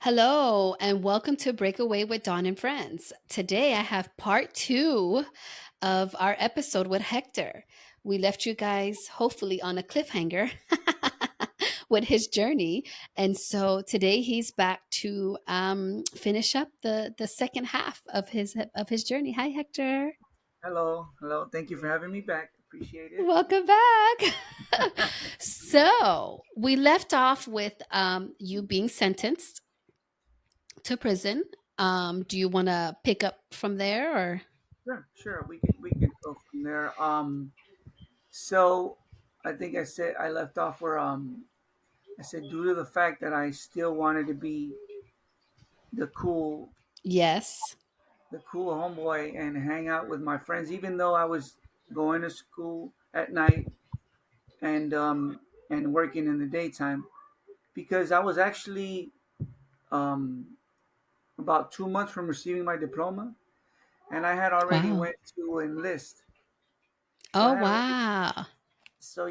Hello, and welcome to Breakaway with Dawn and Friends. Today I have part two of our episode with Hector. We left you guys hopefully on a cliffhanger with his journey. And so today he's back to finish up the second half of his journey. Hi, Hector. Hello, hello. Thank you for having me back. Appreciate it. Welcome back. So we left off with you being sentenced to prison. Do you want to pick up from there or? Sure. We could go from there. So I think I said I left off where I said due to the fact that I still wanted to be the cool Yes. the cool homeboy and hang out with my friends, even though I was going to school at night and working in the daytime, because I was actually um, about 2 months from receiving my diploma, and I had already Wow. went to enlist. So I Oh, had already wow. so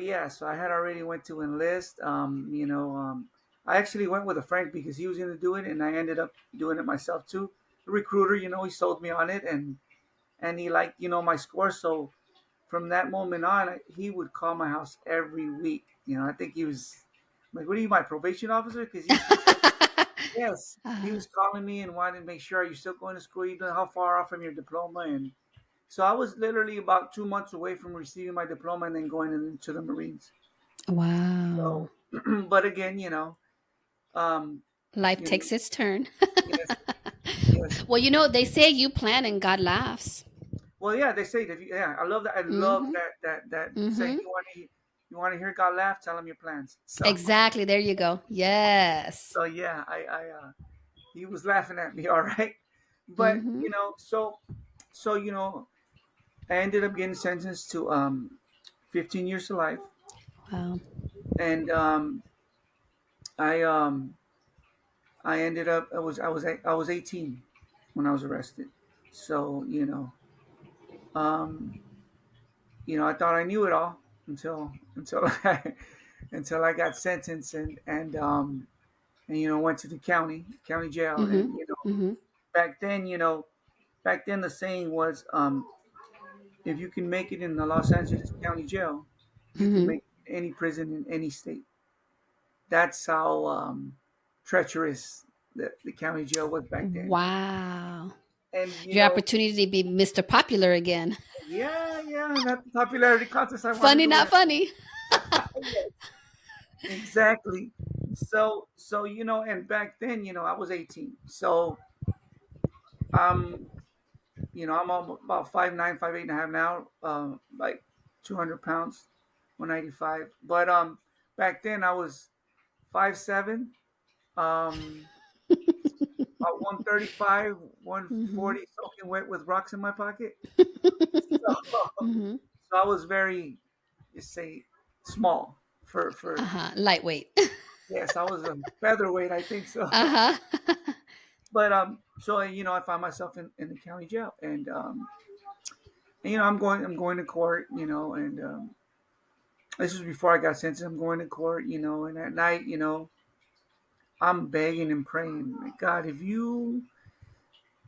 I had already went to enlist. I actually went with a friend because he was going to do it, and I ended up doing it myself too. The recruiter, he sold me on it, and he liked my score. So from that moment on, he would call my house every week. I think he was like, "What are you, my probation officer?" Because he used to say, yes, he Uh, was calling me and wanted to make sure, are you still going to school? You know how far off from your diploma? And so I was literally about 2 months away from receiving my diploma and then going into the Marines. wow. So, but again, um, Life you know, takes its turn. yes, yes. Well, they say you plan and God laughs. Well, yeah, they say that. Yeah, I love that. I love Mhm. that saying. Mhm. You want to hear God laugh? Tell him your plans. So, Exactly. There you go. Yes. so yeah, he was laughing at me, all right. But Mhm. so I ended up getting sentenced to 15 years to life, Wow. and I ended up I was 18 when I was arrested. So um, I thought I knew it all until until I got sentenced and went to the county jail. Mhm. And Mhm. back then back then the saying was, if you can make it in the Los Angeles County Jail, you can Mhm. make it in any prison in any state. That's how treacherous the county jail was back then. Wow. And Your opportunity to be Mr. Popular again. yeah, that popularity contest I wanted Funny, to not win. funny. Yes, exactly. So and back then, I was 18. So um, I'm about 5'9", 5'8" and a half now, like 200 pounds, 195. But back then I was 5'7", about 135, Mhm. 140, soaking wet with rocks in my pocket. So, Mhm. so I was very, just say, small for Uh-huh. Lightweight. yes, I was a featherweight, I think so. Uh-huh. But so I found myself in the county jail, and I'm going to court, and this was before I got sentenced. I'm going to court, and at night, I'm begging and praying, like, God, if you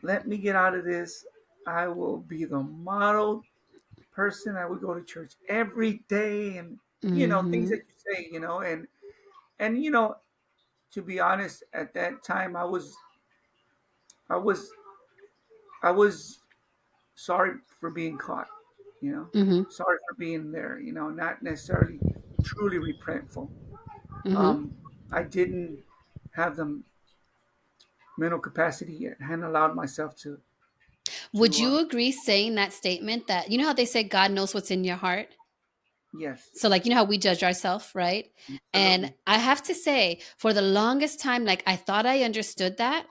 let me get out of this, I will be the model person. I would go to church every day, and things Mhm. that you say, and to be honest, at that time I was I was sorry for being caught, Mhm. sorry for being there, not necessarily truly repentful. Mhm. Um, I didn't have the mental capacity yet, hadn't allowed myself Would to you agree saying that statement that you know how they say God knows what's in your heart? yes, So like how we judge ourselves, right? And absolutely, I have to say for the longest time like I thought I understood that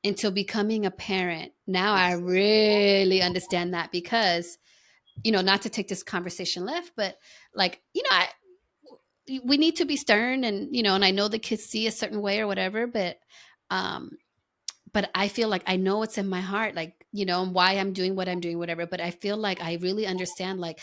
until becoming a parent. Now I exactly, really understand that because not to take this conversation left, but like, we need to be stern and and I know the kids see a certain way or whatever, um but I feel like I know what's in my heart, like, and why I'm doing what I'm doing, whatever. But I feel like I really understand, like,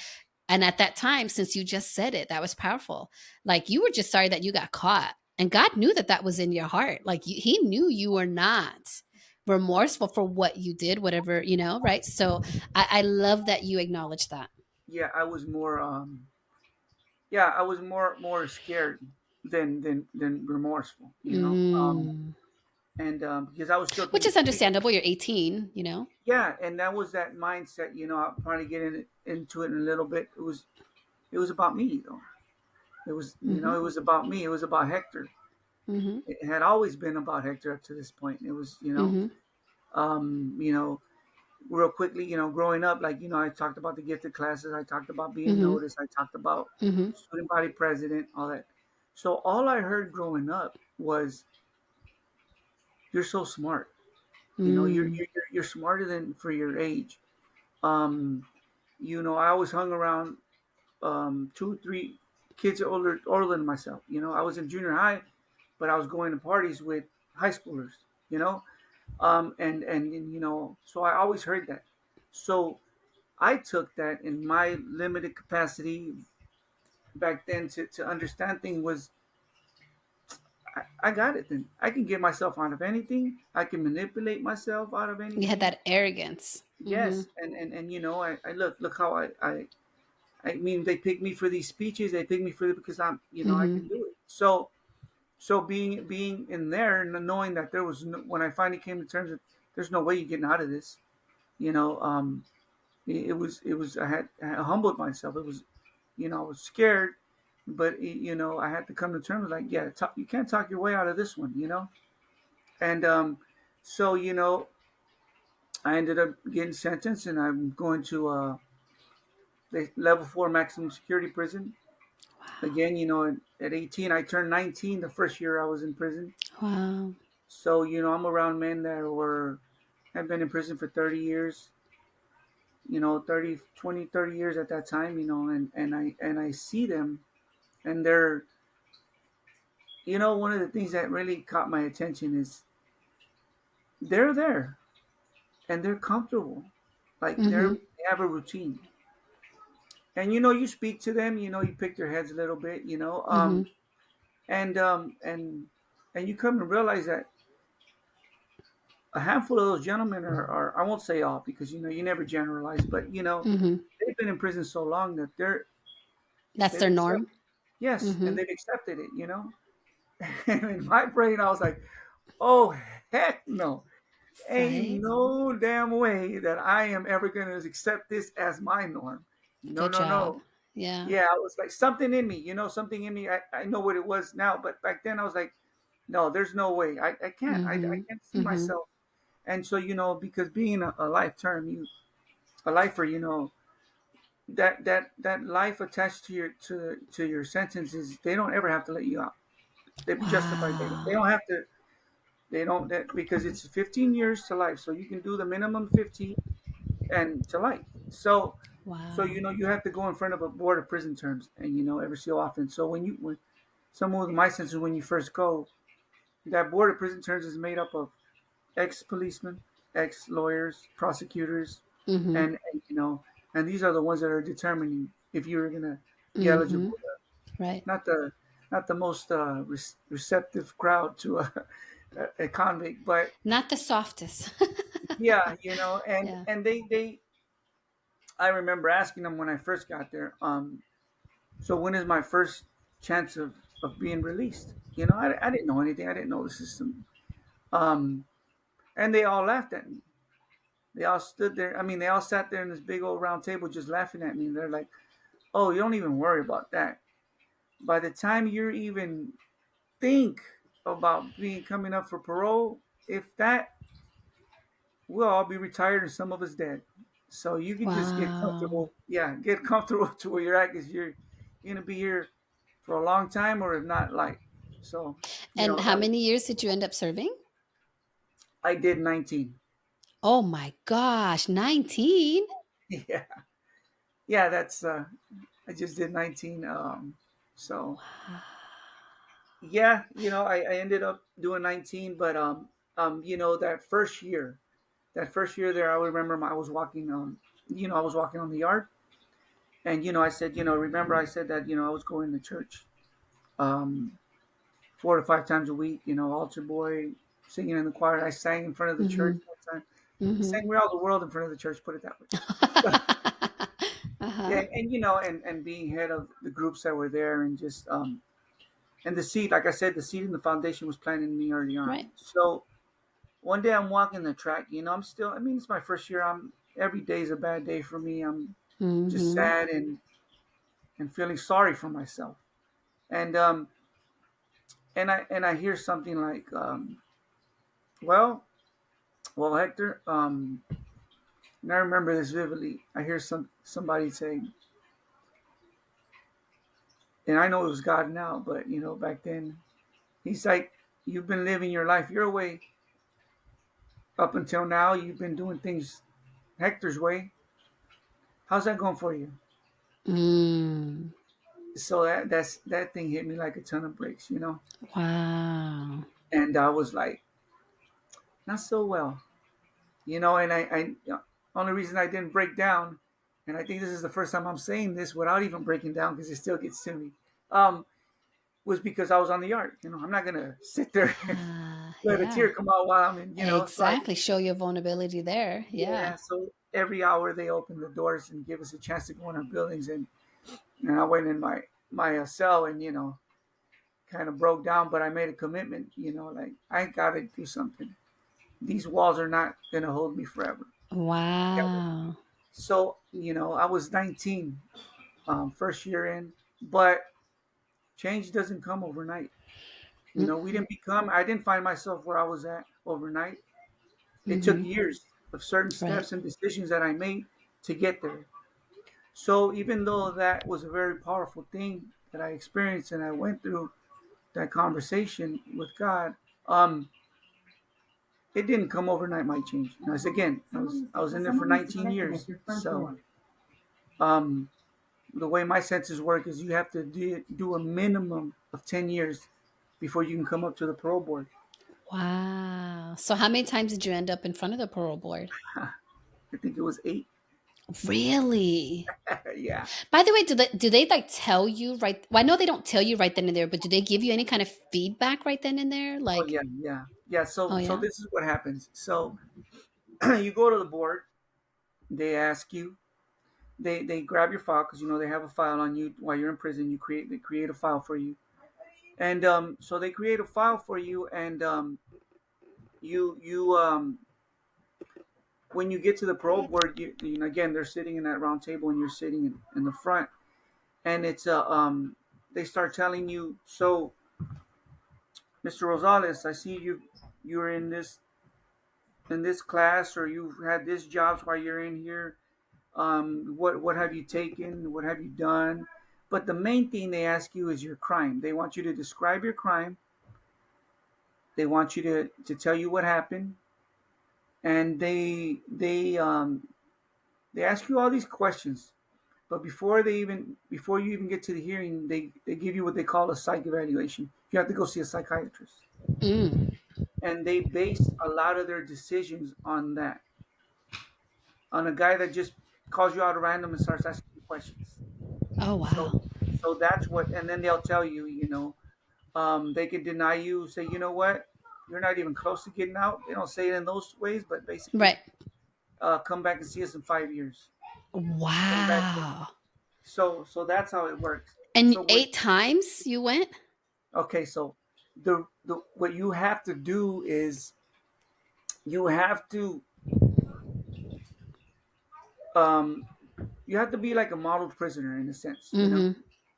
and at that time, since you just said it, that was powerful. Like, you were just sorry that you got caught. And God knew that that was in your heart. Like he knew you were not remorseful for what you did, whatever, right? So I love that you acknowledge that. Yeah, I was more I was more scared than remorseful, Mm. and because I was still Which thinking, is understandable. You're 18, yeah, and that was that mindset. I'll probably get into it in a little bit. It was about me though. It was Hmm. it was about me. It was about Hector. Hmm. It had always been about Hector up to this point. It was Hmm. um, you know real quickly, growing up, like, I talked about the gifted classes, I talked about being Hmm. noticed, I talked about Hmm. student body president, all that. So all I heard growing up was, "You're so smart. Mm. You're smarter than for your age." Um, I always hung around two, three kids older than myself. I was in junior high, but I was going to parties with high schoolers. You know, and so I always heard that. So I took that in my limited capacity back then to understand things was, I got it then. I can get myself out of anything. I can manipulate myself out of You had anything. that arrogance. Hmm. Yes, and I look how I mean, they pick me for these speeches. They pick me for it because I Hmm. can do it. So being in there and knowing that there was when I finally came to terms that there's no way you're getting out of this. You know, it was I humbled myself. It was, I was scared, but I had to come to terms with, like, yeah, you can't talk your way out of this one. And so I ended up getting sentenced, and I'm going to the level 4 maximum security prison. Again, at 18, I turned 19 the first year I was in prison. Wow. So I'm around men that have been in prison for 30 years, 30, 20, 30 years at that time, and I see them, and they're, one of the things that really caught my attention is they're there and they're comfortable. Like, Hmm. they have a routine. And you speak to them, you pick their heads a little bit, Hmm. and and you come to realize that a handful of those gentlemen are, I won't say all, because you never generalize, but Hmm. they've been in prison so long that That's they've their accepted. norm. Yes, Hmm. and they've accepted it. And in my brain I was like, oh, heck no. Ain't Right. no damn way that I am ever going to accept this as my norm. No, Good no, job. no. Yeah. Yeah, I was like, something in me, something in me. I know what it was now, but back then I was like, no, there's no way. I can't. I Hmm. can't see Hmm. myself. And so, because being a life term, a lifer, that life attached to your sentences, they don't ever have to let you out. They've justified. They Wow. don't have to. They don't because it's 15 years to life, so you can do the minimum 15 and to life. So Wow. you have to go in front of a board of prison terms, and every so often. So when someone with my senses, when you first go, that board of prison terms is made up of ex policemen, ex lawyers, prosecutors, Hmm. and these are the ones that are determining if you're gonna be Hmm. eligible. Right. Not the most receptive crowd to a convict, but Not the softest. yeah, and Yeah. and they I remember asking them when I first got there, so when is my first chance of being released? I didn't know anything. I didn't know the system. Um, and they all laughed at me. They all stood there. I mean, they all sat there in this big old round table just laughing at me. And they're like, "Oh, you don't even worry about that. By the time you're even think about being coming up for parole, if that, we'll all be retired and some of us dead. So you can just get Wow. comfortable. Yeah, get comfortable to where you're at, because you're gonna be here for a long time, or if not, like, so. And how That was, many years did you end up serving? I did 19. Oh my gosh, 19? Yeah, yeah. That's I just did 19. So yeah, I ended up doing 19, but that first year there, I remember I was walking I was walking on the yard, and I said, remember I said that I was going to church, um 4 to 5 times a week. Altar boy, singing in the choir. I sang in front of the church Mhm. one time. I Mhm. sang around the world in front of the church. Put it that way. So, Uh-huh. yeah, and and being head of the groups that were there, and just and the seed, like I said, the seed in the foundation was planted in me early Right. on. So one day I'm walking the track. I'm still. I mean, it's my first year. Every day is a bad day for me. I'm just Mhm. sad and feeling sorry for myself. And I hear something like, well, Hector. And I remember this vividly. I hear somebody saying, and I know it was God now, but back then, he's like, you've been living your life your way up until now. You've been doing things Hector's way. How's that going for you? Mm. So that thing hit me like a ton of bricks. Wow. And I was like, not so well. And only reason I didn't break down, and I think this is the first time I'm saying this without even breaking down because it still gets to me, was because I was on the yard. I'm not gonna sit there and let a Yeah. tear come out while I'm in. So Exactly. Show your vulnerability there. Yeah. yeah. So every hour they open the doors and give us a chance to go in our buildings, and I went in my cell and kind of broke down, but I made a commitment. Like I gotta do something. These walls are not gonna hold me forever. Wow. So, I was 19, first year in, but change doesn't come overnight. We Mm-mm. didn't become, I didn't find myself where I was at overnight. It took Mhm. years of certain Right. steps and decisions that I made to get there. So, even though that was a very powerful thing that I experienced and I went through that conversation with God, it didn't come overnight, my change. Again, I was in there for 19 years. So, um, the way my senses work is you have to do a minimum of 10 years before you can come up to the parole board. Wow. So how many times did you end up in front of the parole board? I think it was 8. Really? Yeah. By the way, do they like tell you right? Well, I know they don't tell you right then and there, but do they give you any kind of feedback right then and there? Oh, Like, yeah, yeah. Yeah, oh so yeah. this is what happens. So you go to the board, they ask you, they grab your file because they have a file on you while you're in prison. They create a file for you. And so they create a file for you, and you when you get to the parole board, again, they're sitting in that round table and you're sitting in the front, and it's they start telling you, so Mr. Rosales, I see you're in this class, or you've had this jobs while you're in here. What have you taken? What have you done? But the main thing they ask you is your crime. They want you to describe your crime. They want you to tell you what happened, and they ask you all these questions. But before you even get to the hearing, they give you what they call a psych evaluation. You have to go see a psychiatrist, Mm. and they base a lot of their decisions on that, on a guy that just calls you out at random and starts asking you questions. Oh So wow. so that's what, and then they'll tell you, they could deny you, say, you know what, you're not even close to getting out. They don't say it in those ways, but basically, Right. come back and see us in 5 years. Come back. Wow. So that's how it works. And So what? 8 times you went? Okay, so the what you have to do is you have to um you have to be like a model prisoner in a sense, Mhm.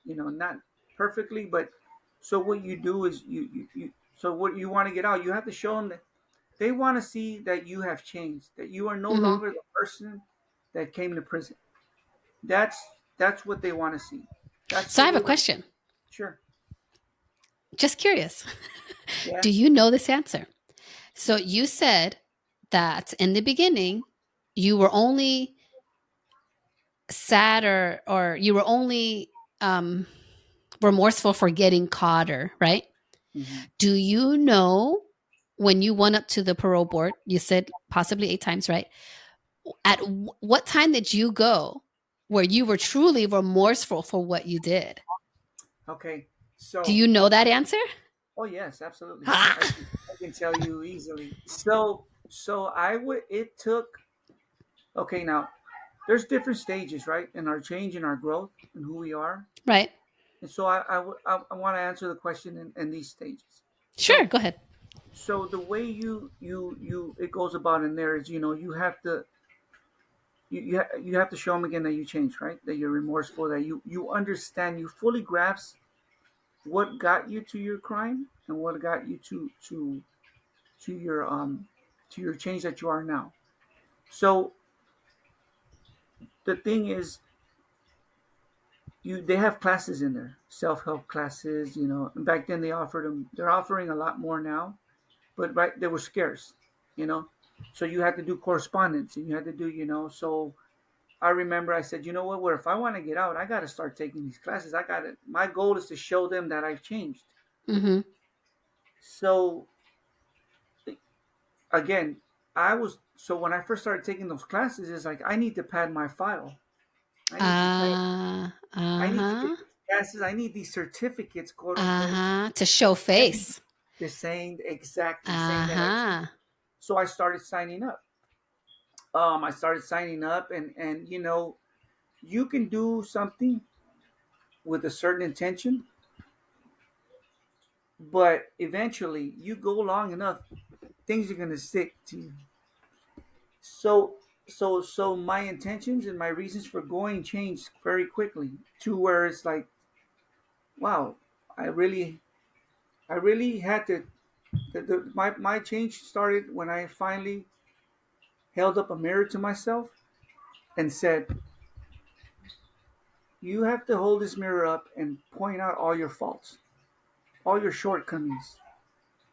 not perfectly, but so what you do is so what you want to get out, you have to show them that they want to see that you have changed, that you are no Mhm. longer the person that came to prison. That's what they want to see. That's So the I have a way. question. Sure. Just curious. Yeah. Do you know this answer? So you said that in the beginning you were only sad or you were only um remorseful for getting caught, or right? Hmm. Do you know when you went up to the parole board, you said possibly 8 times, right? At what time did you go where you were truly remorseful for what you did? Okay. Do So you know that answer? Oh yes, absolutely. Ah! I can tell you easily. So I would. It took. Okay, now there's different stages, right, in our change, in our growth, and who we are. Right. And so I want to answer the question in these stages. Sure, So go ahead. so the way you it goes about in there is, you have to you have to show them again that you changed, right, that you're remorseful, that you understand, you fully grasp what got you to your crime and what got you to your to your change that you are now. So the thing is, they have classes in there, self-help classes, and back then they're offering a lot more now, but right, they were scarce, you know so you had to do correspondence, and you had to do, so I remember I said, you know what, where if I want to get out, I got to start taking these classes. I got to My goal is to show them that I've changed. Mm-hmm. So again, when I first started taking those classes, it's like I need to pad my file. I need to pad, I need to get Uh-huh. these classes. I need these certificates, quote unquote. Uh-huh. To show I need face. They're saying exactly saying that I changed. Uh-huh. So I started signing up. I started signing up, and you can do something with a certain intention, but eventually you go long enough, things are going to stick to you. So my intentions and my reasons for going changed very quickly to where it's like, wow, I really I really had to. My change started when I finally held up a mirror to myself and said, you have to hold this mirror up and point out all your faults, all your shortcomings,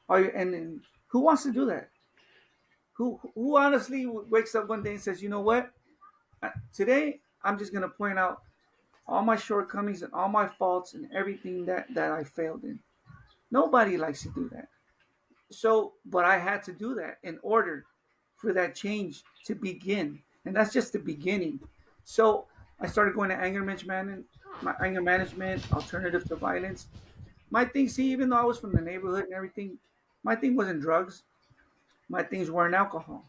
and who wants to do that? Who honestly wakes up one day and says, you know what? Today I'm just gonna point out all my shortcomings and all my faults and everything that I failed in. Nobody likes to do that. But I had to do that in order for that change to begin, and that's just the beginning. So I started going to anger management, alternative to violence. My thing, see, even though I was from the neighborhood and everything, my thing wasn't drugs. My things weren't alcohol.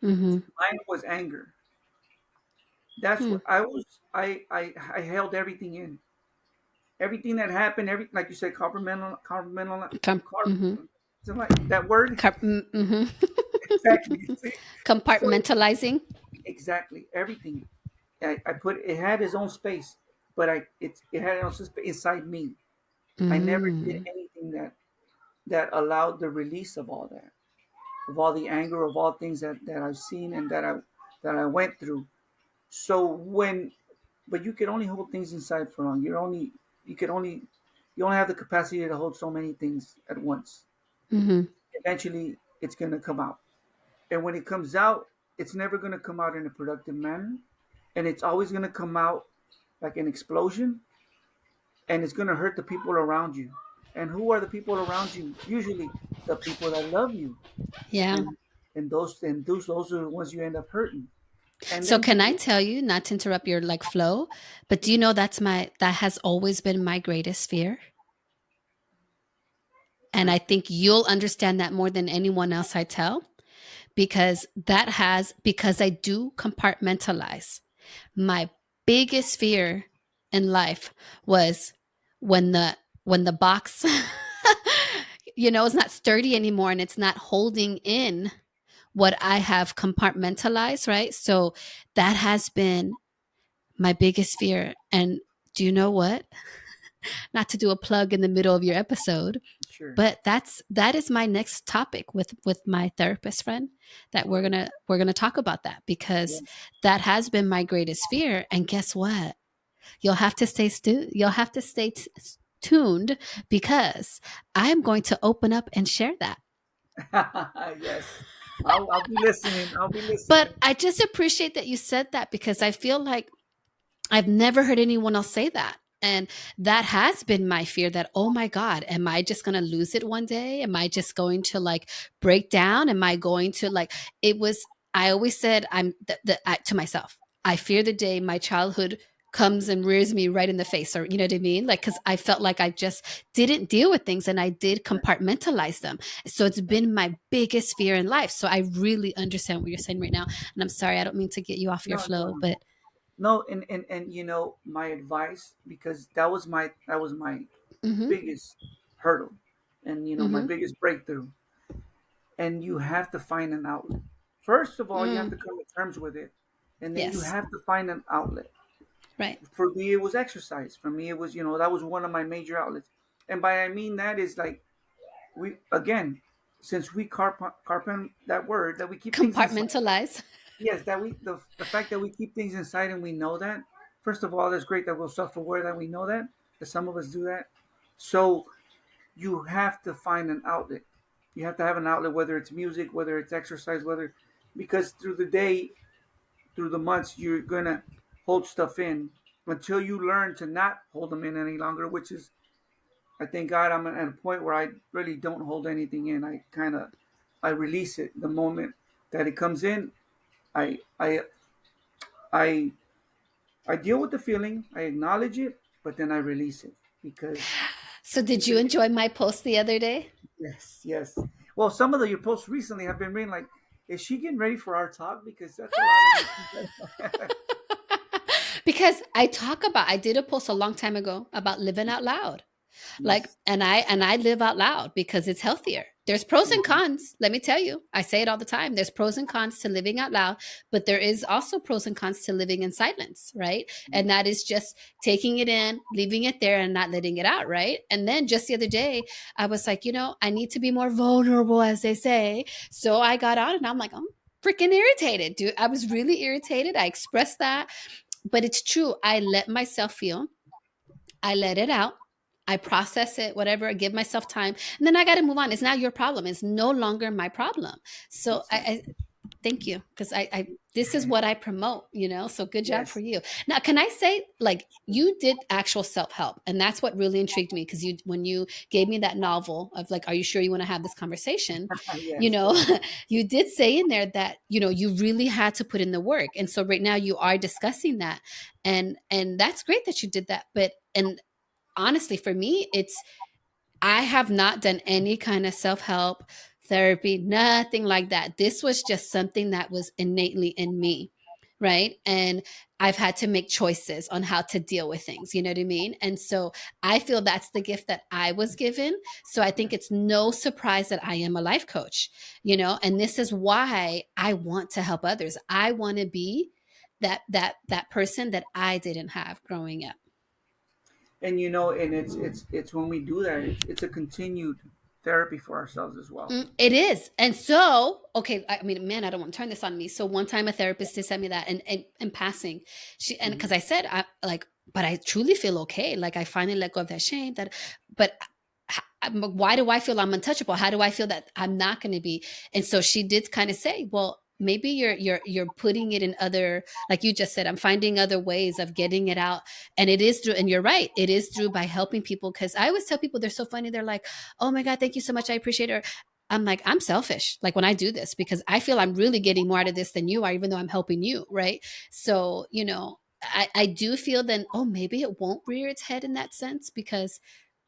Mm-hmm. Mine was anger. That's Hmm. what I was. I held everything in. Everything that happened, like you said, Mm-hmm. something like that word. Mm-hmm. Exactly. See? So Compartmentalizing. exactly everything. I put it had its own space, but it had its own space inside me. I never did Mm. anything that allowed the release of all that, of all the anger, of all things that I've seen and that I went through. So but you can only hold things inside for long. You can only you only have the capacity to hold so many things at once. Mm-hmm. Eventually, it's gonna come out, and when it comes out, it's never gonna come out in a productive manner, and it's always gonna come out like an explosion, and it's gonna hurt the people around you. And who are the people around you? Usually, the people that love you, Yeah. and those are the ones you end up hurting. And So then can I you tell you, not to interrupt your like flow, but do you know that has always been my greatest fear? And I think you'll understand that more than anyone else I tell, because I do compartmentalize. My biggest fear in life was when the box is not sturdy anymore and it's not holding in what I have compartmentalized, right? So that has been my biggest fear. And do you know what? Not to do a plug in the middle of your episode, sure, but that is my next topic with my therapist friend, that we're right, going to we're going to talk about that, yeah. because that has been my greatest fear. And guess what? You'll have to stay tuned, because I'm going to open up and share that. Yes, I'll be listening. I'll be But listening. I just appreciate that you said that, because I feel like I've never heard anyone else say that. And that has been my fear, that, oh my God, am I just going to lose it one day? Am I just going to like break down? Am I going to like, I always said, to myself, I fear the day my childhood comes and rears me right in the face, or you know what I mean? Like, because I felt like I just didn't deal with things and I did Right, compartmentalize them. So it's right. been my biggest fear in life. So I really understand what you're saying right now. And I'm sorry, I don't mean to get you off your No, no, flow, no. but No, and my advice, because that was my mm-hmm, biggest hurdle, and my mm-hmm, biggest breakthrough. And you have to find an outlet. First of all, you have mm, to come to terms with it, and then you yes, have to find an outlet. right. For me, it was exercise. For me, it was that was one of my major outlets. And by I mean that is like we again, since we carpent that word that we keep things inside. Compartmentalize. Yes, that the fact that we keep things inside and we know that. First of all, it's great that we're self-aware that we know that some of us do that. So you have to find an outlet. You have to have an outlet, whether it's music, whether it's exercise, because through the day, through the months, you're gonna hold stuff in until you learn to not hold them in any longer. Which is, I thank God, I'm at a point where I really don't hold anything in. I release it the moment that it comes in. I I I I deal with the feeling. I acknowledge it, but then I release it because So did it's you a enjoy my post the other day? yes, yes. Well, some of your posts recently have been reading like, is she getting ready for our talk? Because that's a lot of the. Because I did a post a long time ago about living out loud. Like, Yes. and I live out loud because it's healthier. There's pros and Mhm. cons. Let me tell you, I say it all the time. There's pros and cons to living out loud, but there is also pros and cons to living in silence, right? And that is just taking it in, leaving it there, and not letting it out, right? And then just the other day, I was like, I need to be more vulnerable, as they say. So I got on and I'm like, I'm freaking irritated, dude. I was really irritated. I expressed that, but it's true. I let myself feel. I let it out. I process it, whatever, I give myself time. And then I got to move on. It's not your problem. It's no longer my problem. So That's right. I thank you because this is what I promote. So good job for Yes. you. Now, can I say, like, you did actual self help, and that's what really intrigued me because when you gave me that novel of like, are you sure you want to have this conversation? You Yes. know, Yes. you did say in there that you really had to put in the work, and so right now you are discussing that, and that's great that you did that. But and honestly, for me, I have not done any kind of self help therapy, nothing like that. This was just something that was innately in me. Right. And I've had to make choices on how to deal with things. You know what I mean? And so I feel that's the gift that I was given. So I think Yes. it's no surprise that I am a life coach, and this is why I want to help others. I want to be that person that I didn't have growing up. And and it's when we do that, it's a continued therapy for ourselves as well. It is. And so, okay, I mean, man, I don't want to turn this on me. So one time a therapist did send me that and passing. And Hmm. because I said, but I truly feel okay. Like I finally let go of that shame but why do I feel I'm untouchable? How do I feel that I'm not going to be? And so she did kind of say, well, maybe you're putting it in other, like you just said, I'm finding other ways of getting it out. And it is through, and you're right, it is through by helping people. Cause I always tell people they're so funny. They're like, oh my God, thank you so much. I appreciate it. I'm like, I'm selfish. Like when I do this, because I feel I'm really getting more out of this than you are, even though I'm helping you. Right. So, I do feel then, oh, maybe it won't rear its head in that sense because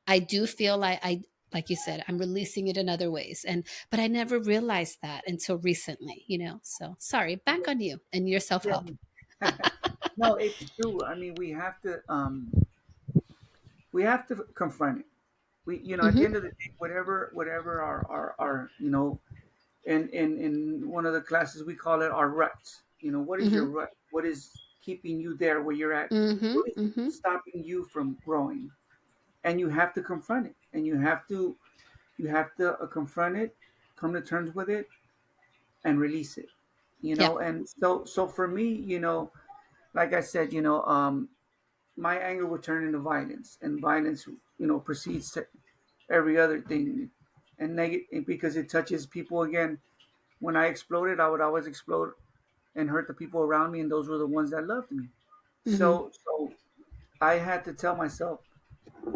I do feel like you said, I'm releasing it in other ways. But I never realized that until recently. So sorry, back on you and your self Yeah. help. No, it's true. I mean, we have to confront it. At the Mm-hmm. end of the day, whatever our in one of the classes we call it our ruts. What is your Mm-hmm. rut? What is keeping you there where you're at? Mm-hmm. What is Mm-hmm. stopping you from growing? And you have to confront it, and you have to confront it, come to terms with it, and release it. Yep. And so for me, like I said, my anger would turn into violence, and violence, precedes to every other thing, and negative because it touches people again. When I exploded, I would always explode and hurt the people around me, and those were the ones that loved me. Mm-hmm. So I had to tell myself,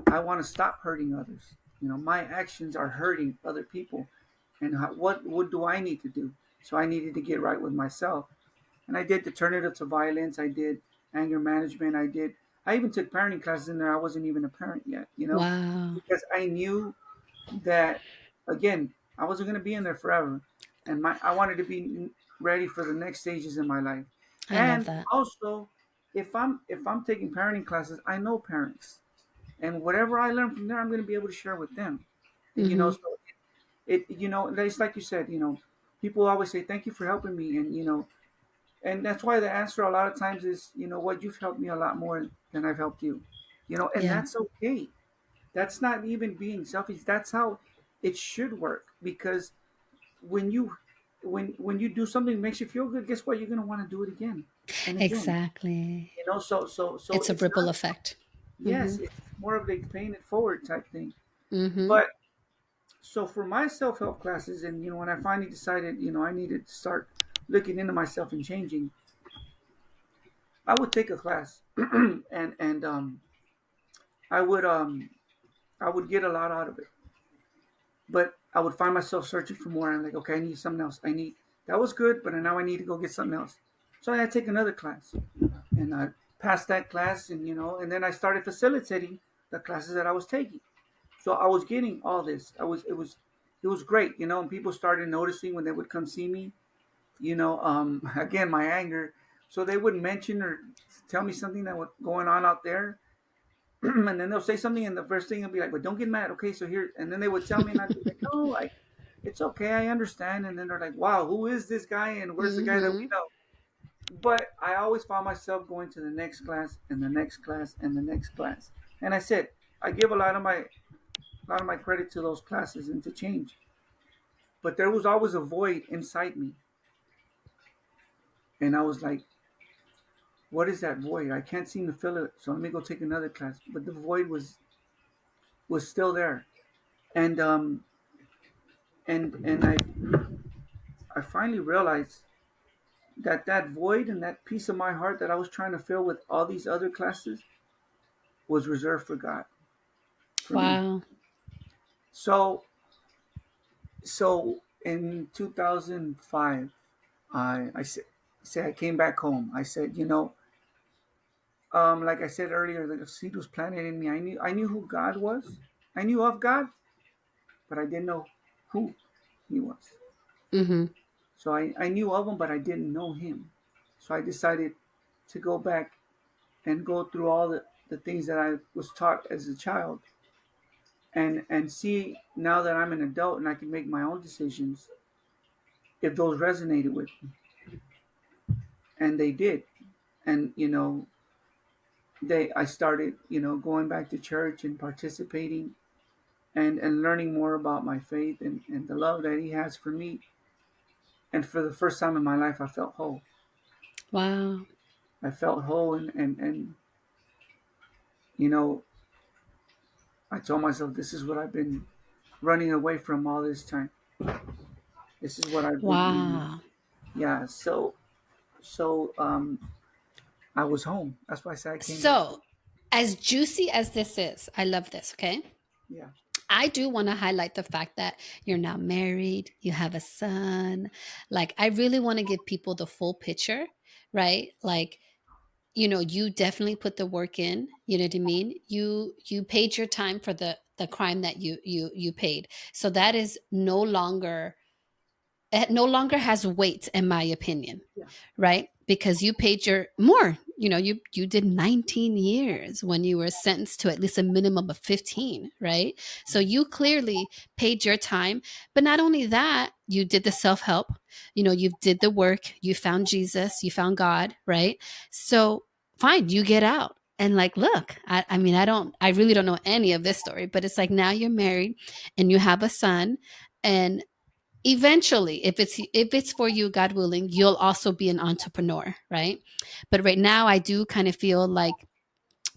I want to stop hurting others. My actions are hurting other people, and what do I need to do? So I needed to get right with myself, and I did. To turn it up to violence, I did anger management. I did. I even took parenting classes in there. I wasn't even a parent yet, Wow. because I knew that, again, I wasn't going to be in there forever, and I wanted to be ready for the next stages in my life. I love And that. also, if I'm taking parenting classes, I know parents, and whatever I learn from there, I'm going to be able to share with them. And Mhm. so it's like you said, people always say thank you for helping me, and that's why the answer a lot of times is, what, you've helped me a lot more than I've helped you, and Yeah. that's okay. That's not even being selfish. That's how it should work. Because when you when you do something that makes you feel good, guess what? You're gonna want to do it again and again. Exactly. So It's a it's ripple not. effect. Yes, Mhm. it's more of a paying it forward type thing. Mhm. But so for my self help classes, and when I finally decided, I needed to start looking into myself and changing, I would take a class, and I would um I would get a lot out of it. But I would find myself searching for more. I'm like, okay, I need something else. That was good, but now I need to go get something else. So I had to take another class, and I passed that class, and then I started facilitating the classes that I was taking. So I was getting all this. It was great, and people started noticing when they would come see me. Again, my anger. So they would mention or tell me something that was going on out there, and then they'll say something, and the first thing will be like, "But don't get mad, okay?" So here, and then they would tell me, and I'd be like, "No, it's okay, I understand." And then they're like, "Wow, who is this guy? And where's the guy that we Mhm. know?" But I always found myself going to the next class and the next class and the next class. And I said, I give a lot of my credit to those classes and to change. But there was always a void inside me, and I was like, "What is that void? I can't seem to fill it. So let me go take another class." But the void was still there, and and I finally realized that void and that piece of my heart that I was trying to fill with all these other classes was reserved for God, for me. Wow. So so in 2005, I came back home. I said, like I said earlier, the seed was planted in me. I knew who God was. I knew of God, but I didn't know who He was. Mhm. So I knew of Him, but I didn't know Him. So I decided to go back and go through all the things that I was taught as a child, and see now that I'm an adult and I can make my own decisions, if those resonated with me. And they did. And they I started, going back to church and participating, and learning more about my faith, and the love that He has for me. And for the first time in my life, I felt whole. Wow. I felt whole, and you know I told myself, this is what I've been running away from all this time. This is what I've been, Wow. yeah. So I was home. That's why I said I came back home. So, as juicy as this is, I love this, okay? Yeah, I do want to highlight the fact that you're now married, you have a son. Like, I really want to give people the full picture, right? Like, you definitely put the work in, you know what I mean? You paid your time for the crime that you paid. So that is no longer, it no longer has weight in my opinion, yeah, right? Because you paid your more, you did 19 years when you were sentenced to at least a minimum of 15, right? So you clearly paid your time. But not only that, you did the self-help, you did the work, you found Jesus, you found God, right? So fine, you get out. And like, look, I mean, I really don't know any of this story, but it's like now you're married and you have a son, and eventually, if it's for you, God willing, you'll also be an entrepreneur, right? But right now I do kind of feel like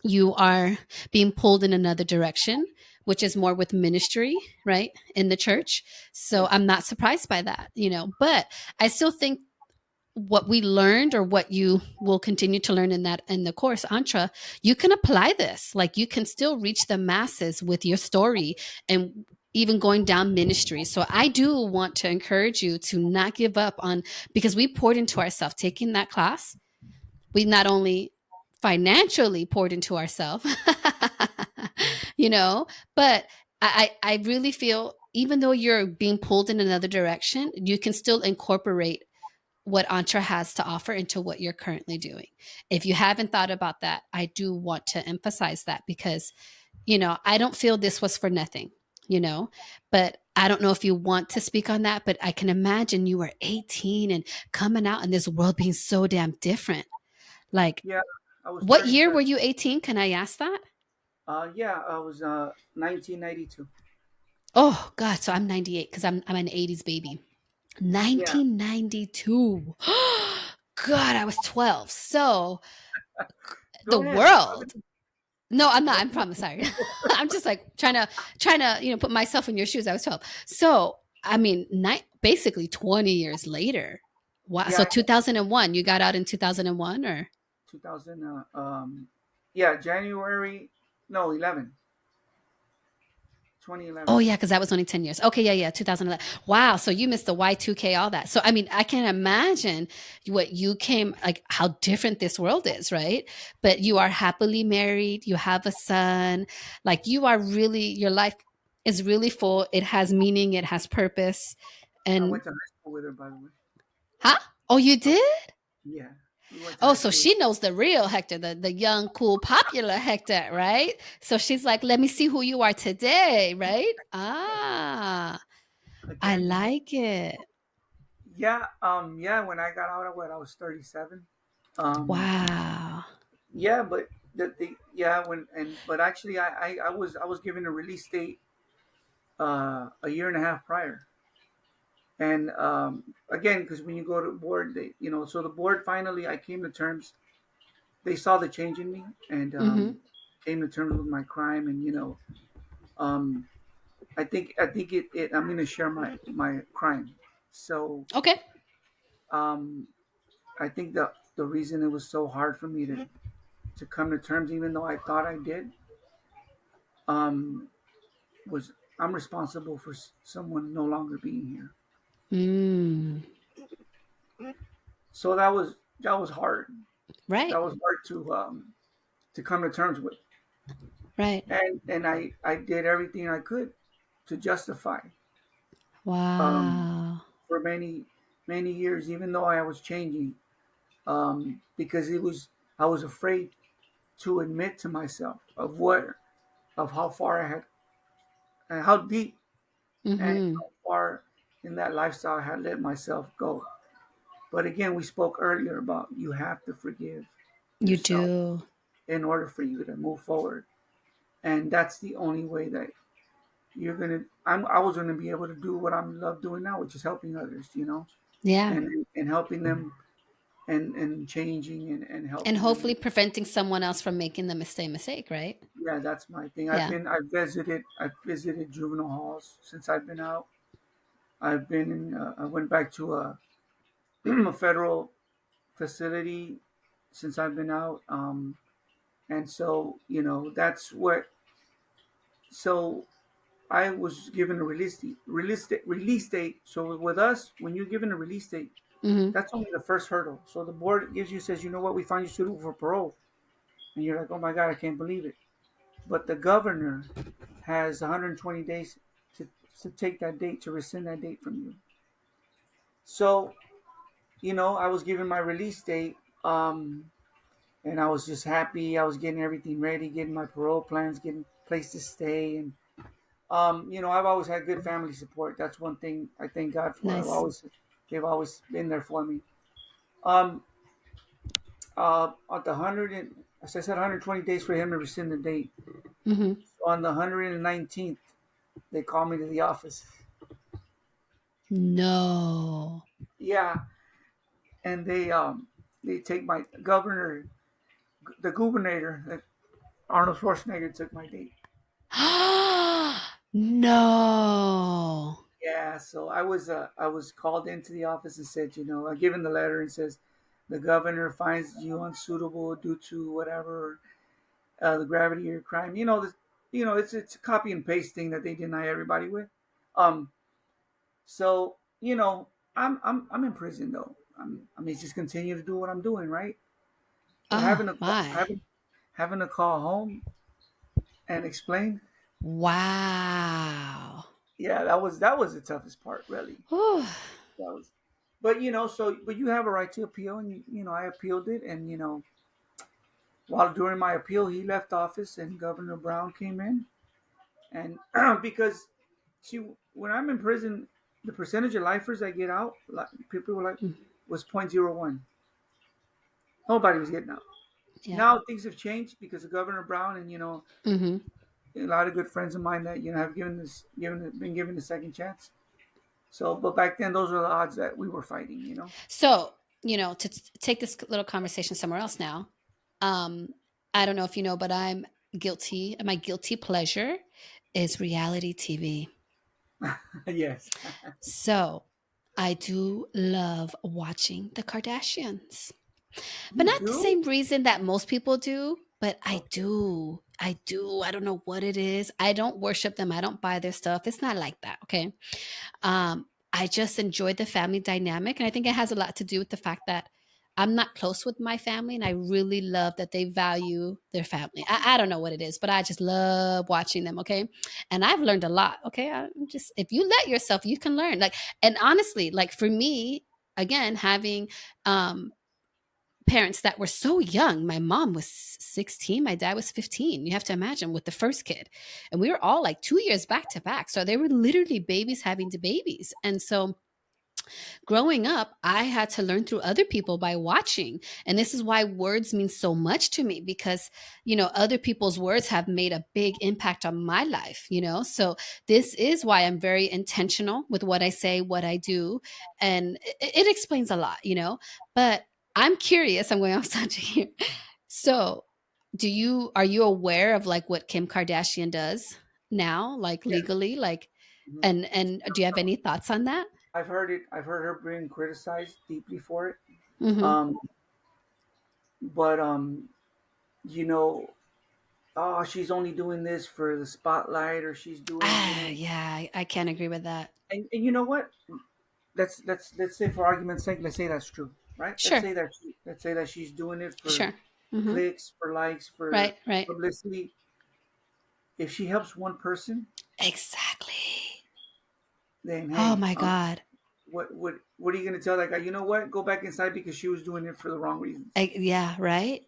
you are being pulled in another direction, which is more with ministry, right, in the yeah, church. So yeah, I'm not surprised by that, but I still think what we learned, or what you will continue to learn in the course Antra, you can apply this. Like, you can still reach the masses with your story, and even going down ministry. So I do want to encourage you to not give up on, because we poured into ourselves taking that class. We not only financially poured into ourselves. you know, but I really feel even though you're being pulled in another direction, you can still incorporate what Antra has to offer into what you're currently doing. If you haven't thought about that, I do want to emphasize that because, I don't feel this was for nothing, you know, but I don't know if you want to speak on that, but I can imagine you were 18 and coming out in this world being so damn different. Like, Yeah, I was what year 37. were you 18? Can I ask that? Yeah, I was 1992. Oh, God. So I'm 98 because I'm an 80s baby. Yeah, 1992. God, I was 12. So the go ahead. world. No, I'm not. Go I'm ahead. probably sorry. I'm just like trying to, put myself in your shoes. I was 12. So, I mean, basically 20 years later. Wow. Yeah, So I know. 2001, you got out in 2001 or? 2000. Yeah, January. No, 11. 2011. Oh yeah, because that was only 10 years. Okay, yeah, yeah, 2011. Wow, so you missed the Y2K, all that. So I mean, I can imagine what you came like how different this world is, right? But you are happily married, you have a son, like you are really your life is really full. It has meaning, it has purpose. I And went to high school with her, by the way. huh? Oh, you I, did? yeah, we went to Oh, high so school. she knows the real Hector, the young, cool, popular Hector, right? So she's like, let me see who you are today, right? Ah. I Again, like it. yeah, yeah. When I got out of what I was 37. Um, Wow. yeah, but yeah when and but actually I was given a release date a year and a half prior. And again, because when you go to board, so the board finally, I came to terms. They saw the change in me and Mhm. came to terms with my crime. And um, I think I'm going to share my crime. So Okay. um, I think the reason it was so hard for me to come to terms, even though I thought I did, um, was I'm responsible for someone no longer being here. Mm. So that was hard. That Right. was hard to come to terms with. Right. And I did everything I could to justify um, Wow. for many years, even though I was changing, because it was I was afraid to admit to myself of how far I had and how deep and Mhm. how far in that lifestyle I had let myself go. But again, we spoke earlier about you have to forgive You yourself do. in order for you to move forward, and that's the only way that I was gonna be able to do what I love doing now, which is helping others, Yeah. and helping them and changing and And helping them. hopefully preventing someone else from making the same mistake, right? Yeah, that's my thing. Yeah. I've visited juvenile halls since I've been out. I went back to a federal facility since I've been out. And so that's what. So I was given a release date. So with us, when you're given a release date, Mhm. that's only the first hurdle. So the board says, you know what, we find you suitable for parole, and you're like, oh my god, I can't believe it. But the governor has 120 days to to take that date, to rescind that date from you. So I was given my release date, and I was just happy. I was getting everything ready, getting my parole plans, getting place to stay, and I've always had good family support. That's one thing I thank God for. Nice. They've always been there for me. Um, at the hundred and as I said, 120 days for him to rescind the date. Mhm. So on the 119th, they called me to the office. No. Yeah, and they take my governor, the gubernator, Arnold Schwarzenegger took my date. no. Yeah, so I was called into the office and said, I given the letter and says the governor finds you unsuitable due to whatever the gravity of your crime. It's a copy and paste thing that they deny everybody with. Um, so I'm in prison though. I mean, just continue to do what I'm doing, right? So Oh my. having to call home and explain, Wow. yeah, that was the toughest part, really. Whew. That was, but but you have a right to appeal, and I appealed it, and while during my appeal, he left office, and Governor Brown came in, and because see, when I'm in prison, the percentage of lifers I get out, like people were like, Mm, was 0.01. Nobody was getting out. yeah. Now things have changed because of Governor Brown, and Hmm. a lot of good friends of mine that have been given the second chance. So, but back then, those were the odds that we were fighting. So, take this little conversation somewhere else now. Um, I don't know if you know, but I'm guilty. My guilty pleasure is reality TV. Yes, So I do love watching the Kardashians, but you not the do. same reason that most people do. But I Okay. do. I do. I don't know what it is. I don't worship them. I don't buy their stuff. It's not like that. Okay. I just enjoy the family dynamic. And I think it has a lot to do with the fact that I'm not close with my family. And I really love that they value their family. I don't know what it is, but I just love watching them. Okay. And I've learned a lot. Okay. I'm just, if you let yourself, you can learn. Like, and honestly, like for me, again, having, parents that were so young. My mom was 16, my dad was 15. You have to imagine with the first kid. And we were all like 2 years back to back. So they were literally babies having to babies. And so growing up, I had to learn through other people by watching. And this is why words mean so much to me because, other people's words have made a big impact on my life. So this is why I'm very intentional with what I say, what I do. And it explains a lot. But I'm curious, I'm going off subject here. So, are you aware of like what Kim Kardashian does now, like Yeah. legally, like, Mhm. and do you have any thoughts on that? I've heard it. I've heard her being criticized deeply for it. Hmm. Um, but you know, oh, she's only doing this for the spotlight, or she's doing, Ah, yeah, I can't agree with that. and you know what? Let's say for argument's sake, let's say that's true, right? Let's Sure, say that she's doing it for sure. Hmm. clicks, for likes, for Right, right. publicity. If she helps one person, Exactly. then Oh hey, my God. what are you going to tell that guy? You know what? Go back inside because she was doing it for the wrong reasons. Yeah, right.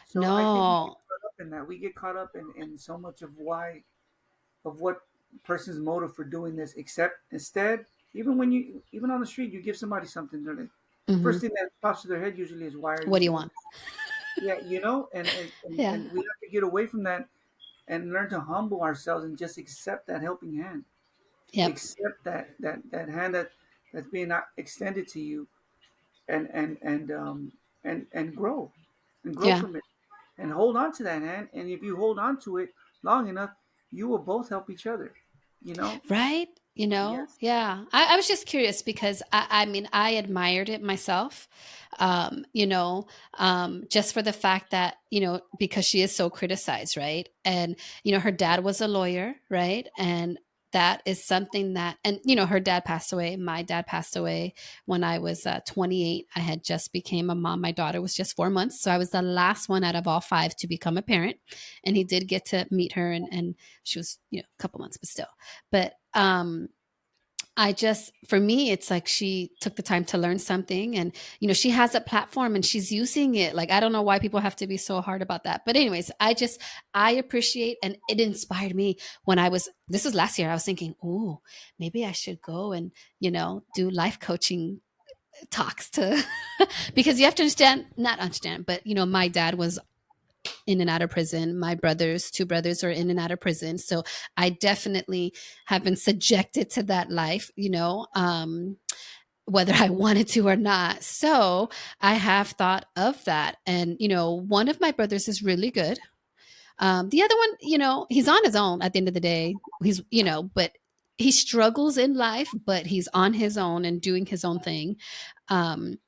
So I think we get No. caught up in that. We get caught up in so much of what person's motive for doing this. Except instead, even on the street, you give somebody something. They're like, Hmm. first thing that pops to their head usually is, why are What you do you doing want? this? Yeah, Yeah. and we have to get away from that and learn to humble ourselves and just accept that helping hand. Yep. Accept that hand that's being extended to you, and and grow Yeah. from it, and hold on to that hand. And if you hold on to it long enough, you will both help each other. You know? Right? Yes. Yeah. I was just curious because I mean, I admired it myself, just for the fact that, because she is so criticized, right? And, her dad was a lawyer, right? And that is something that, and, her dad passed away. My dad passed away when I was 28. I had just became a mom. My daughter was just 4 months. So I was the last one out of all five to become a parent. And he did get to meet her and she was, a couple months, but still. But I just, for me, it's like she took the time to learn something and, she has a platform and she's using it. Like, I don't know why people have to be so hard about that. But, anyways, I appreciate and it inspired me when this was last year. I was thinking, oh, maybe I should go and, do life coaching talks to, because you have to understand, not understand, but, my dad was in and out of prison. My two brothers are in and out of prison. So I definitely have been subjected to that life, whether I wanted to or not. So I have thought of that. And, one of my brothers is really good. The other one, he's on his own at the end of the day. But he struggles in life, but he's on his own and doing his own thing. And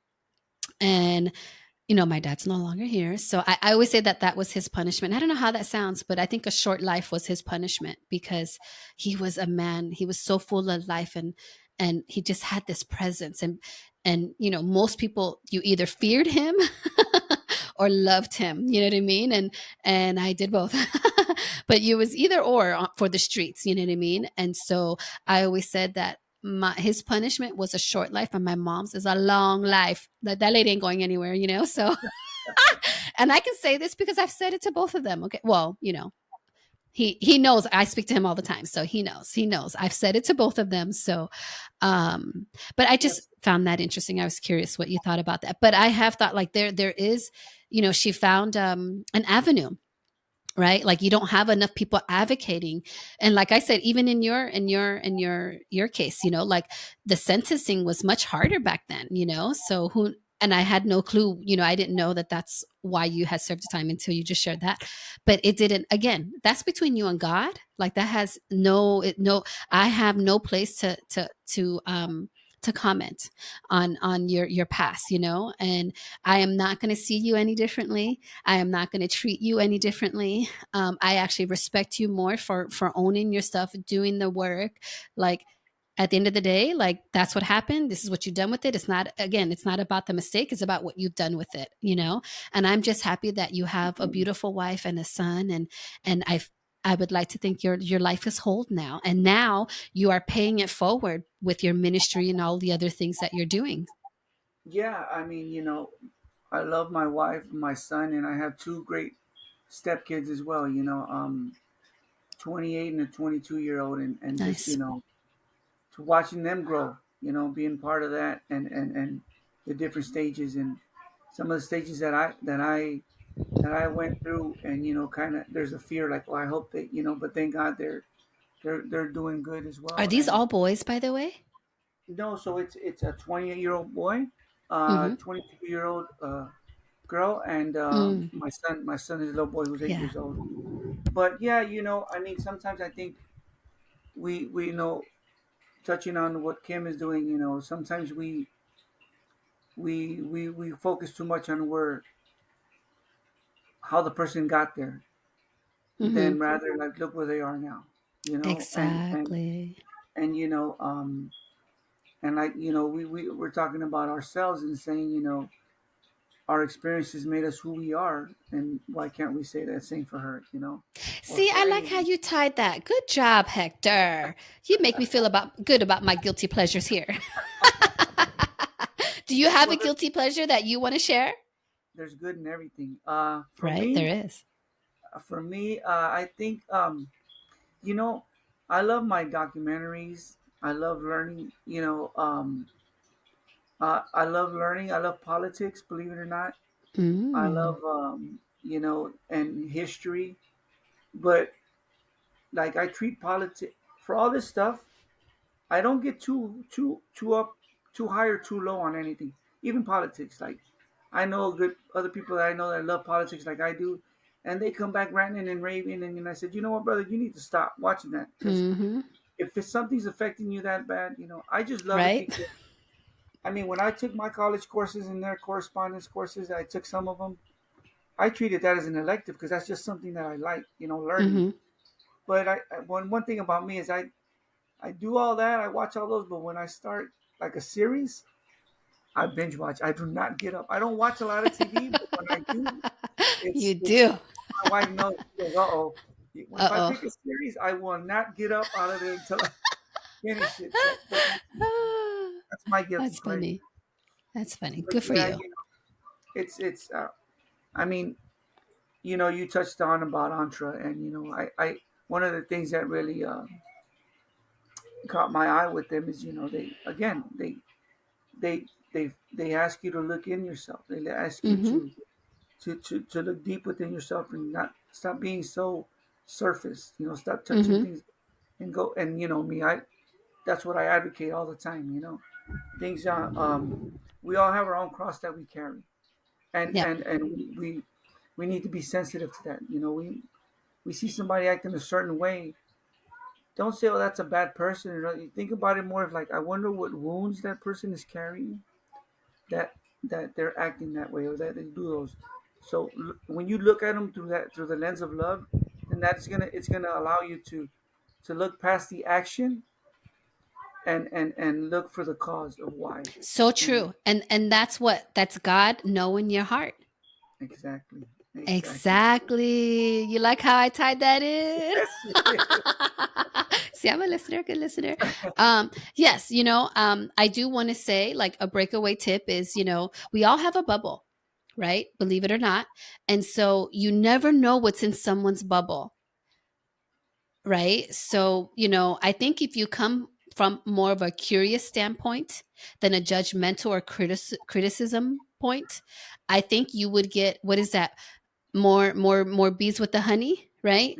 my dad's no longer here. So I always say that that was his punishment. I don't know how that sounds, but I think a short life was his punishment because he was a man. He was so full of life and he just had this presence. And most people, you either feared him or loved him. You know what I mean? And I did both. But it was either or for the streets. You know what I mean? And so I always said that his punishment was a short life, and my mom's is a long life. That lady ain't going anywhere. So and I can say this because I've said it to both of them. Okay, well, he knows I speak to him all the time, so he knows I've said it to both of them. So um but I just Yes. found that interesting. I was curious what you thought about that, but I have thought like there is, she found an avenue, right? Like you don't have enough people advocating. And like I said, even in your case, like the sentencing was much harder back then, so who and I had no clue, I didn't know that that's why you had served the time until you just shared that. But it didn't, again, that's between you and God. Like that has no, I have no place to comment on your past, and I am not going to see you any differently. I am not going to treat you any differently. I actually respect you more for owning your stuff, doing the work. Like at the end of the day, like that's what happened. This is what you've done with it. It's not, again, it's not about the mistake. It's about what you've done with it. And I'm just happy that you have a beautiful wife and a son, and I would like to think your life is whole now, and now you are paying it forward with your ministry and all the other things that you're doing. Yeah, I love my wife, my son, and I have two great stepkids as well. 28 and a 22-year-old, and just Nice. to watching them grow. Being part of that, and the different stages, and some of the stages that I went through, and kind of there's a fear like, well, I hope that but thank God they're doing good as Are well. these And all boys, by the way? no, so it's a 28-year-old boy, Mm-hmm. 22-year-old girl, and Mm, my son is a little boy who's eight yeah. years old. But yeah, sometimes I think we touching on what Kim is doing, sometimes we focus too much on where how the person got there, Mm-hmm. than rather like look where they are now, and Exactly. and and like we're talking about ourselves and saying our experiences made us who we are, and why can't we say that same for her, or See, I for like how anyone. you tied that. Good job, Hector. You make me feel about good about my guilty pleasures here. Do you have a Well, guilty pleasure that you want to share? there's good in everything. For Right, there me, is. I think you know, I love my documentaries. I love learning. I love learning. I love politics. Believe it or not, I Mm. love and history. But like I treat politics for all this stuff. I don't get too up, too high or too low on anything. Even politics. Like I know good other people that I know that love politics like I do, and they come back ranting and raving. And I said, you know what, brother, you need to stop watching that, because Mm-hmm. if it's something's affecting you that bad, I just love it Right? because when I took my college courses and their correspondence courses, I took some of them. I treated that as an elective because that's just something that I like, learning. Mm-hmm. But one thing about me is I do all that. I watch all those, but when I start like a series, I binge watch. I do not get up. I don't watch a lot of TV, but when I do, You it's do. my wife knows. She goes, "Uh oh." If I Uh-oh. pick a series, I will not get up out of there until I finish it. So, but that's my guilty That's pleasure. funny. That's funny. But Good for yeah, you. it's. I mean, you touched on about Antra, and I one of the things that really caught my eye with them is they ask you to look in yourself. They ask you Mm-hmm. to look deep within yourself and not stop being so surface. Stop touching Mm-hmm. things and go. And me, I that's what I advocate all the time. Things we all have our own cross that we carry, and Yep. and and we need to be sensitive to that. We see somebody acting a certain way. Don't say, "Oh, that's a bad person." You think about it more of like, I wonder what wounds that person is carrying, that they're acting that way, or that they do those. So when you look at them through the lens of love, then it's gonna allow you to look past the action, and look for the cause of why. So And true. And that's God knowing your heart. Exactly. Exactly. Exactly. You like how I tied that in? Yes, you did. See, I'm a listener, good listener. Yes, I do want to say like a breakaway tip is, we all have a bubble, right? Believe it or not. And so you never know what's in someone's bubble, right? So, I think if you come from more of a curious standpoint than a judgmental or criticism point, I think you would get, what is that? More bees with the honey, right?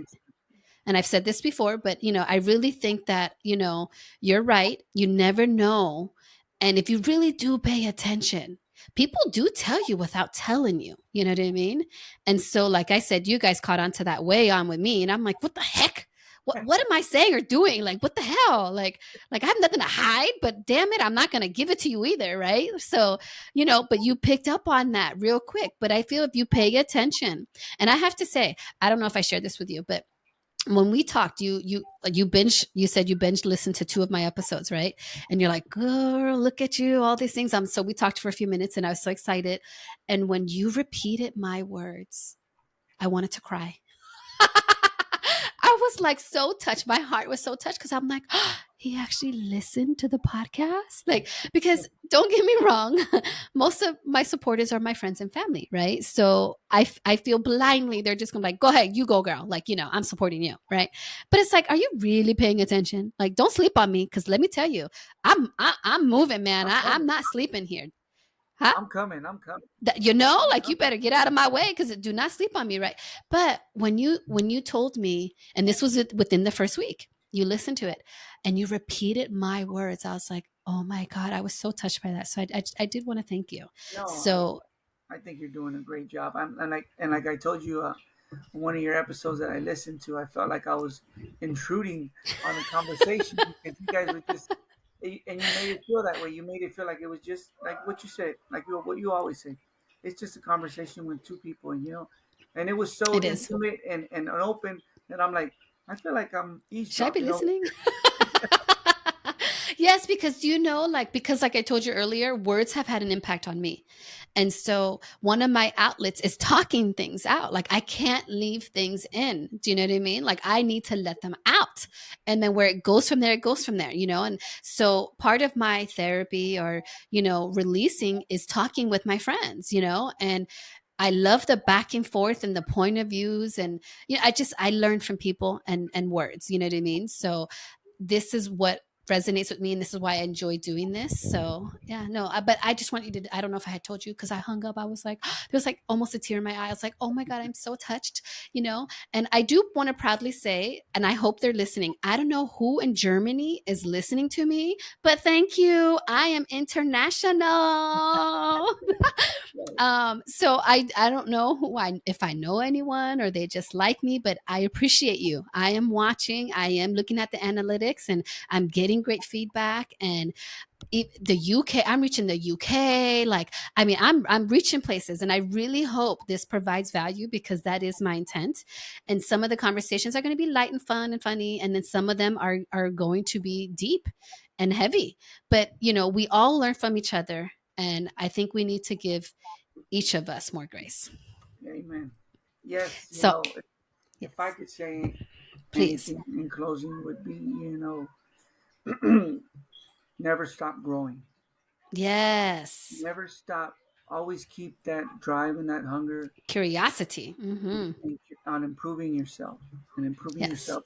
And I've said this before, but I really think that, you're right. You never know. And if you really do pay attention, people do tell you without telling you. You know what I mean? And so, like I said, you guys caught on to that way on with me. And I'm like, what the heck? What am I saying or doing? Like, what the hell? Like I have nothing to hide, but damn it, I'm not gonna give it to you either, right? So, but you picked up on that real quick. But I feel if you pay attention, and I have to say, I don't know if I shared this with you, but when we talked, you said you binge listened to two of my episodes, right? And you're like, girl, look at you, all these things. So we talked for a few minutes and I was so excited. And when you repeated my words, I wanted to cry. I was like so touched. My heart was so touched because I'm like, oh, he actually listened to the podcast. Like, because don't get me wrong, most of my supporters are my friends and family, right? So I feel blindly they're just gonna like, go ahead, you go, girl. Like, I'm supporting you, right? But it's like, are you really paying attention? Like, don't sleep on me because let me tell you, I'm moving, man. I'm I'm coming. not sleeping here. Huh? I'm coming. I'm coming. I'm Like you coming. better get out of my way because do not sleep on me, right? But when you told me, and this was within the first week, you listened to it and you repeated my words. I was like, oh my god, I was so touched by that. So I did want to thank you. No, So I think you're doing a great job. And like I told you, one of your episodes that I listened to, I felt like I was intruding on the conversation because you guys were just, and you made it feel that way. You made it feel like it was just like what you said, like what you always say. It's just a conversation with two people, and it was so it is. intimate and open that I'm like, I feel like I'm Should I be eavesdropping over. listening? Yes, because because like I told you earlier, words have had an impact on me. And so one of my outlets is talking things out. Like I can't leave things in. Do you know what I mean? Like I need to let them out. And then where it goes from there, it goes from there. And so part of my therapy or, releasing is talking with my friends. And I love the back and forth and the point of views. And, I learn from people and words, you know what I mean? So this is what resonates with me and this is why I enjoy doing this. So yeah, no, but I just want you to, I don't know if I had told you because I hung up. I was like, there was like almost a tear in my eye. I was like, oh my God, I'm so touched. And I do want to proudly say, and I hope they're listening. I don't know who in Germany is listening to me, but thank you. I am international. Right. So I don't know if I know anyone or they just like me, but I appreciate you. I am watching, I am looking at the analytics and I'm getting great feedback. And the UK, I'm reaching the UK. Like, I mean, I'm reaching places, and I really hope this provides value because that is my intent. And some of the conversations are going to be light and fun and funny, and then some of them are going to be deep and heavy. But we all learn from each other, and I think we need to give each of us more grace. Amen. Yes, So, if I yes, could say please. anything in closing would be, never stop growing. Yes. Never stop. Always keep that drive and that hunger Curiosity. on improving yourself and improving Yes. yourself.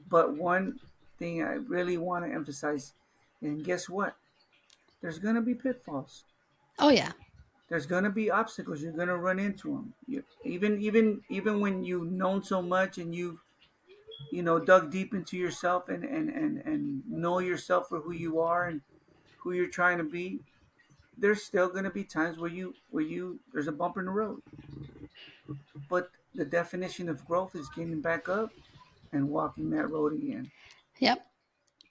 But one thing I really want to emphasize, and guess what? There's going to be pitfalls. Oh, yeah. There's going to be obstacles. You're going to run into them. Even when you've known so much and you've dug deep into yourself and know yourself for who you are and who you're trying to be, there's still going to be times where you there's a bump in the road. But the definition of growth is getting back up and walking that road again. Yep.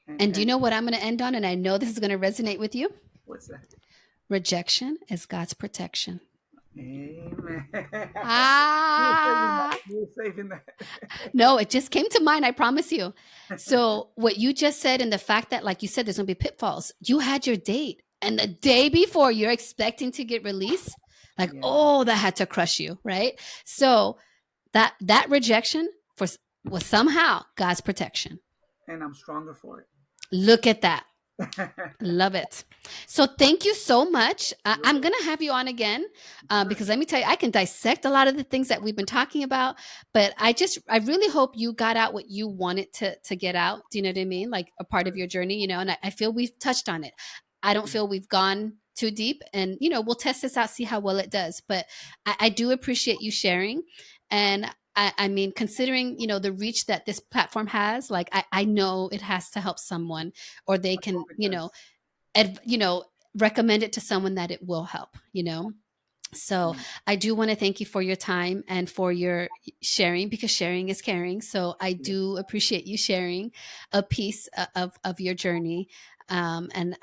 And And do you and know what I'm going to end on? And I know this is going to resonate with you. what's that? Rejection is God's protection. Amen. You were saving that. Ah, You were saving that. no, it just came to mind. I promise you. So, what you just said, and the fact that, like you said, there's going to be pitfalls, you had your date. And the day before you're expecting to get released, Like, Yeah, oh, that had to crush you, right? So that rejection for was somehow God's protection. and I'm stronger for Look at that. it. Love it. So thank you so much. You're I'm welcome. going to have you on again Sure. because let me tell you, I can dissect a lot of the things that we've been talking about. But I really hope you got out what you wanted to get out. Do you know what I mean? Like a part of Sure. your journey, and I feel we've touched on it. I don't Yeah. feel we've gone too deep, and we'll test this out, see how well it does. But I do appreciate you sharing, and I mean, considering the reach that this platform has, like I know it has to help someone, or they I can hope it does. ad, you know, recommend it to someone that it will help. So Yeah. I do want to thank you for your time and for your sharing, because sharing is caring. So I do Yes. appreciate you sharing a piece of your journey. And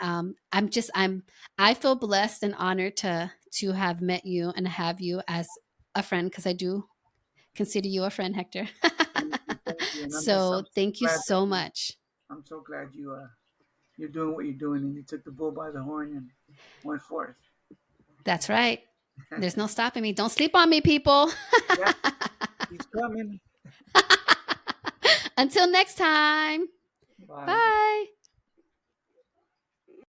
I feel blessed and honored to have met you and have you as a friend, because I do consider you a friend, Hector. Thank you. And So I'm so thank you glad that so much. I'm so glad you're doing what you're doing, and you took the bull by the horn and went forth. That's right. There's no stopping me. Don't sleep on me, people. Yeah, he's coming. Until next time. Bye. Bye.